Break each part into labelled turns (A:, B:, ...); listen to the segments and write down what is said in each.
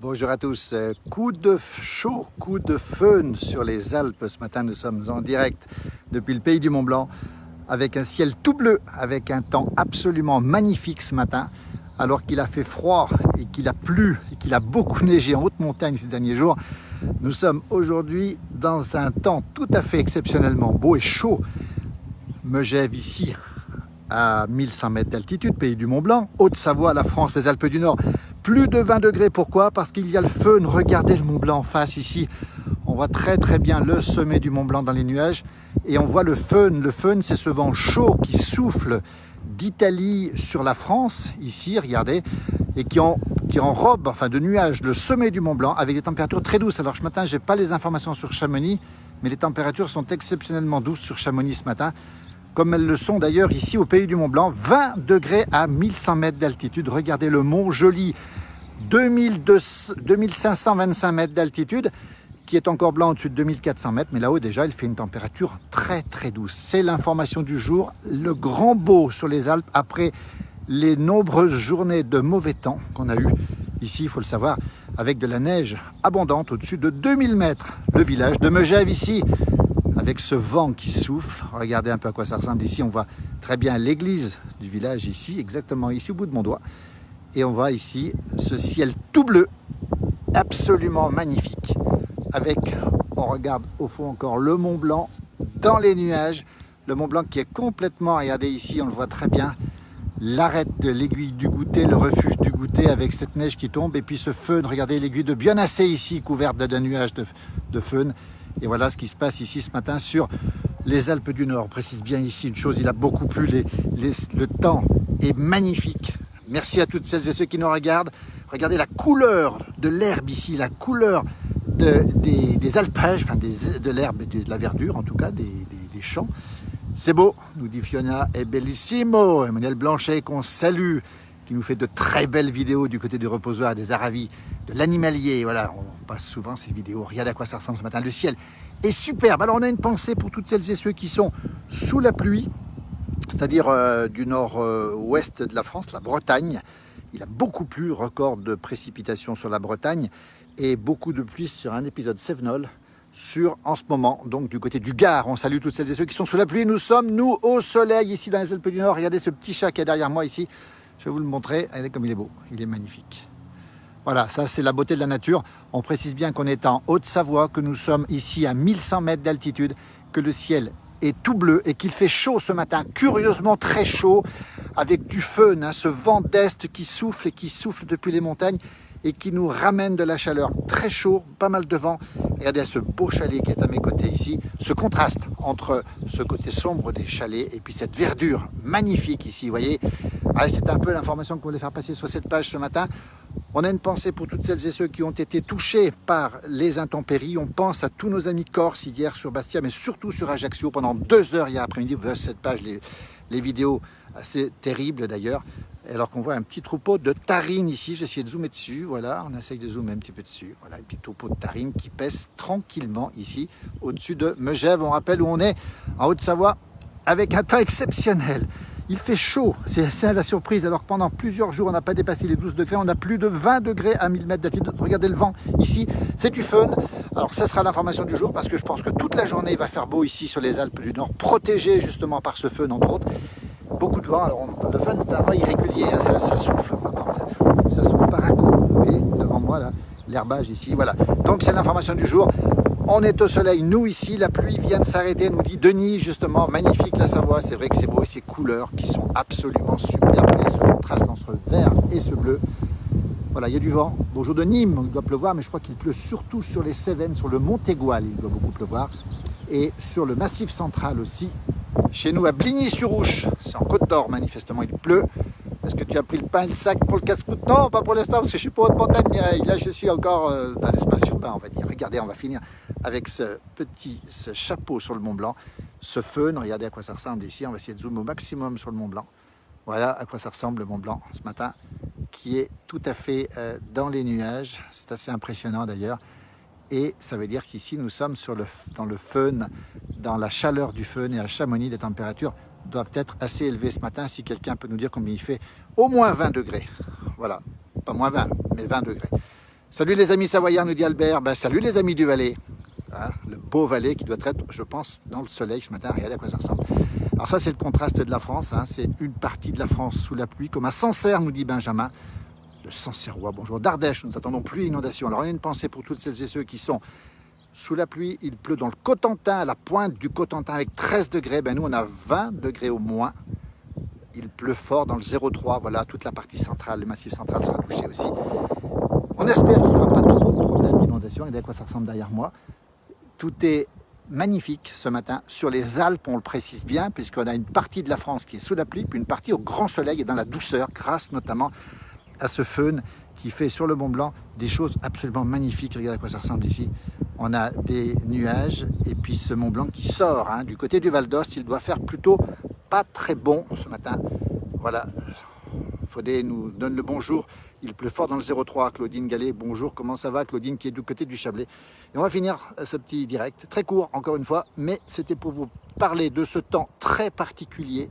A: Bonjour à tous. Coup de chaud, coup de föhn sur les Alpes. Ce matin, nous sommes en direct depuis le pays du Mont Blanc avec un ciel tout bleu, avec un temps absolument magnifique ce matin, alors qu'il a fait froid et qu'il a plu et qu'il a beaucoup neigé en haute montagne ces derniers jours. Nous sommes aujourd'hui dans un temps tout à fait exceptionnellement beau et chaud. Megève ici à 1100 mètres d'altitude, pays du Mont Blanc, Haute-Savoie, la France, les Alpes du Nord. Plus de 20 degrés, pourquoi? Parce qu'il y a le föhn. Regardez le Mont Blanc en face ici. On voit très bien le sommet du Mont Blanc dans les nuages et on voit le föhn. Le föhn, c'est ce vent chaud qui souffle d'Italie sur la France, ici, regardez, et qui enrobe, enfin de nuages, le sommet du Mont Blanc avec des températures très douces. Alors ce matin, je n'ai pas les informations sur Chamonix, mais les températures sont exceptionnellement douces sur Chamonix ce matin, comme elles le sont d'ailleurs ici au pays du Mont Blanc. 20 degrés à 1100 mètres d'altitude. Regardez le Mont Joli, 2525 mètres d'altitude, qui est encore blanc au-dessus de 2400 mètres, mais là-haut déjà il fait une température très douce. C'est l'information du jour, le grand beau sur les Alpes après les nombreuses journées de mauvais temps qu'on a eu ici, il faut le savoir, avec de la neige abondante au-dessus de 2000 mètres. Le village de Megève ici, avec ce vent qui souffle. Regardez un peu à quoi ça ressemble ici. On voit très bien l'église du village ici, exactement ici au bout de mon doigt. Et on voit ici ce ciel tout bleu, absolument magnifique. Avec, on regarde au fond encore le Mont Blanc dans les nuages. Le Mont Blanc qui est complètement, regardez ici, on le voit très bien, l'arête de l'aiguille du Goutet, le refuge du Goutet avec cette neige qui tombe. Et puis ce föhn, regardez l'aiguille de Bionnassay ici, couverte d'un nuage de föhn. Et voilà ce qui se passe ici ce matin sur les Alpes du Nord. On précise bien ici une chose, il a beaucoup plu, le temps est magnifique. Merci à toutes celles et ceux qui nous regardent. Regardez la couleur de l'herbe ici, la couleur des alpages, enfin de l'herbe, de la verdure en tout cas, des champs. C'est beau, nous dit Fiona, è bellissimo. Emmanuel Blanchet qu'on salue, qui nous fait de très belles vidéos du côté du reposoir des Aravis, de l'animalier. Voilà, on passe souvent ces vidéos. Regardez à quoi ça ressemble ce matin. Le ciel est superbe. Alors on a une pensée pour toutes celles et ceux qui sont sous la pluie, c'est-à-dire du nord-ouest de la France, la Bretagne. Il a beaucoup plu, record de précipitations sur la Bretagne et beaucoup de pluie sur un épisode Cévenol en ce moment, donc du côté du Gard. On salue toutes celles et ceux qui sont sous la pluie. Nous sommes, nous, au soleil ici dans les Alpes du Nord. Regardez ce petit chat qui est derrière moi ici. Je vais vous le montrer. Regardez comme il est beau. Il est magnifique. Voilà, ça c'est la beauté de la nature. On précise bien qu'on est en Haute-Savoie, que nous sommes ici à 1100 mètres d'altitude, que le ciel est tout bleu et qu'il fait chaud ce matin, curieusement très chaud, avec du föhn, hein, ce vent d'est qui souffle et qui souffle depuis les montagnes et qui nous ramène de la chaleur. Très chaud, pas mal de vent. Regardez ce beau chalet qui est à mes côtés ici, ce contraste entre ce côté sombre des chalets et puis cette verdure magnifique ici, vous voyez. C'est un peu l'information qu'on voulait faire passer sur cette page ce matin. On a une pensée pour toutes celles et ceux qui ont été touchés par les intempéries. On pense à tous nos amis corses hier sur Bastia, mais surtout sur Ajaccio pendant 2 heures hier après-midi. Vous verrez sur cette page les vidéos assez terribles d'ailleurs. Alors qu'on voit un petit troupeau de tarines ici. Je vais essayer de zoomer dessus. Voilà, on essaye de zoomer un petit peu dessus. Voilà, un petit troupeau de tarines qui pèse tranquillement ici au-dessus de Megève. On rappelle où on est, en Haute-Savoie, avec un temps exceptionnel. Il fait chaud, c'est la surprise, alors que pendant plusieurs jours, on n'a pas dépassé les 12 degrés, on a plus de 20 degrés à 1000 mètres d'altitude. Regardez le vent ici, c'est du föhn. Alors ça sera l'information du jour, parce que je pense que toute la journée, il va faire beau ici sur les Alpes du Nord, protégé justement par ce föhn, entre autres. Beaucoup de vent, alors le föhn, c'est un vent irrégulier, hein, ça souffle, ça souffle par un coup. Vous voyez, devant moi, là, l'herbage ici, voilà. Donc c'est l'information du jour. On est au soleil, nous ici, la pluie vient de s'arrêter, nous dit Denis, justement, magnifique la Savoie, c'est vrai que c'est beau et ces couleurs qui sont absolument superbes, et ce contraste entre le vert et ce bleu. Voilà, il y a du vent. Bonjour de Nîmes, il doit pleuvoir, mais je crois qu'il pleut surtout sur les Cévennes, sur le Mont Égual, il doit beaucoup pleuvoir, et sur le Massif central aussi. Chez nous, à Bligny-sur-Ouche, c'est en Côte d'Or, manifestement, il pleut. Est-ce que tu as pris le pain et le sac pour le casse-croûte? Non, pas pour l'instant, parce que je suis pas haute montagne, Mireille. Là, je suis encore dans l'espace urbain, on va dire. Regardez, on va finir avec ce chapeau sur le Mont Blanc, ce föhn. Regardez à quoi ça ressemble ici. On va essayer de zoomer au maximum sur le Mont Blanc. Voilà à quoi ça ressemble le Mont Blanc ce matin, qui est tout à fait dans les nuages. C'est assez impressionnant d'ailleurs. Et ça veut dire qu'ici, nous sommes dans le föhn, dans la chaleur du föhn, et à Chamonix, les températures doivent être assez élevées ce matin. Si quelqu'un peut nous dire combien il fait, au moins 20 degrés. Voilà, pas moins 20, mais 20 degrés. Salut les amis savoyards, nous dit Albert. Ben, salut les amis du Valais. Hein, le beau Valais qui doit être, je pense, dans le soleil ce matin. Regardez à quoi ça ressemble. Alors ça, c'est le contraste de la France. Hein. C'est une partie de la France sous la pluie, comme à Sancerre, nous dit Benjamin. Le Sancerrois, bonjour. D'Ardèche, nous attendons pluie et inondation. Alors on a une pensée pour toutes celles et ceux qui sont sous la pluie. Il pleut dans le Cotentin, à la pointe du Cotentin, avec 13 degrés. Ben, nous, on a 20 degrés au moins. Il pleut fort dans le 0,3. Voilà, toute la partie centrale, le massif central sera touché aussi. On espère qu'il n'y aura pas trop de problèmes d'inondation. Regardez à quoi ça ressemble derrière moi. Tout est magnifique ce matin. Sur les Alpes, on le précise bien, puisqu'on a une partie de la France qui est sous la pluie, puis une partie au grand soleil et dans la douceur, grâce notamment à ce faune qui fait sur le Mont Blanc des choses absolument magnifiques. Regardez à quoi ça ressemble ici. On a des nuages et puis ce Mont Blanc qui sort. Hein. Du côté du Val d'Ost, il doit faire plutôt pas très bon ce matin. Voilà, Faudé nous donne le bonjour. Il pleut fort dans le 03. Claudine Gallet, bonjour, comment ça va Claudine qui est du côté du Chablais. Et on va finir ce petit direct, très court encore une fois, mais c'était pour vous parler de ce temps très particulier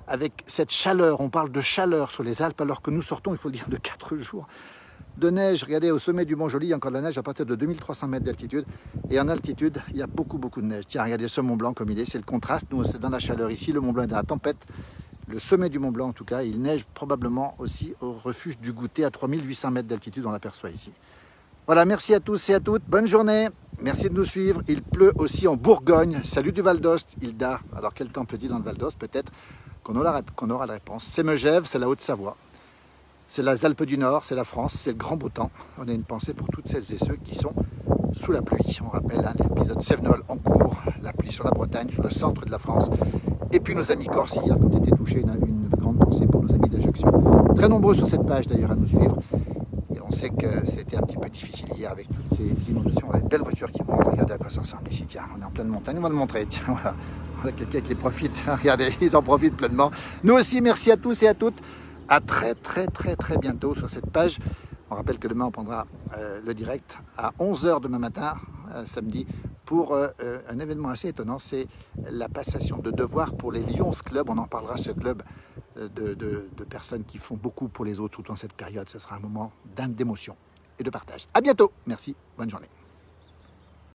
A: avec cette chaleur. On parle de chaleur sur les Alpes alors que nous sortons, il faut le dire, de 4 jours de neige. Regardez, au sommet du Mont Joli, il y a encore de la neige à partir de 2300 mètres d'altitude. Et en altitude, il y a beaucoup de neige. Tiens, regardez ce Mont Blanc comme il est, c'est le contraste. Nous, c'est dans la chaleur ici, le Mont Blanc est dans la tempête. Le sommet du Mont Blanc, en tout cas, il neige probablement aussi au refuge du Goûter à 3800 mètres d'altitude, on l'aperçoit ici. Voilà, merci à tous et à toutes, bonne journée, merci de nous suivre. Il pleut aussi en Bourgogne, salut du Val d'Ost, Hilda. Alors quel temps pleut-il dans le Val d'Ost? Peut-être qu'on aura la réponse. C'est Megève, c'est la Haute-Savoie, c'est les Alpes du Nord, c'est la France, c'est le grand beau temps. On a une pensée pour toutes celles et ceux qui sont sous la pluie. On rappelle l'épisode Sévenol en cours, la pluie sur la Bretagne, sur le centre de la France. Et puis nos amis corses hier qui ont été touchés, une grande pensée pour nos amis d'Ajaccio. Très nombreux sur cette page d'ailleurs à nous suivre. Et on sait que c'était un petit peu difficile hier avec toutes ces inondations. On a une belle voiture qui monte, regardez à quoi ça ressemble ici. Tiens, on est en pleine montagne, on va le montrer. Tiens, voilà. On a quelqu'un qui profite, regardez, ils en profitent pleinement. Nous aussi, merci à tous et à toutes. À très bientôt sur cette page. On rappelle que demain on prendra le direct à 11 h demain matin, samedi, pour un événement assez étonnant, c'est la passation de devoirs pour les Lions Club. On en parlera, ce club de personnes qui font beaucoup pour les autres, surtout en cette période. Ce sera un moment d'émotion et de partage. À bientôt, merci, bonne journée.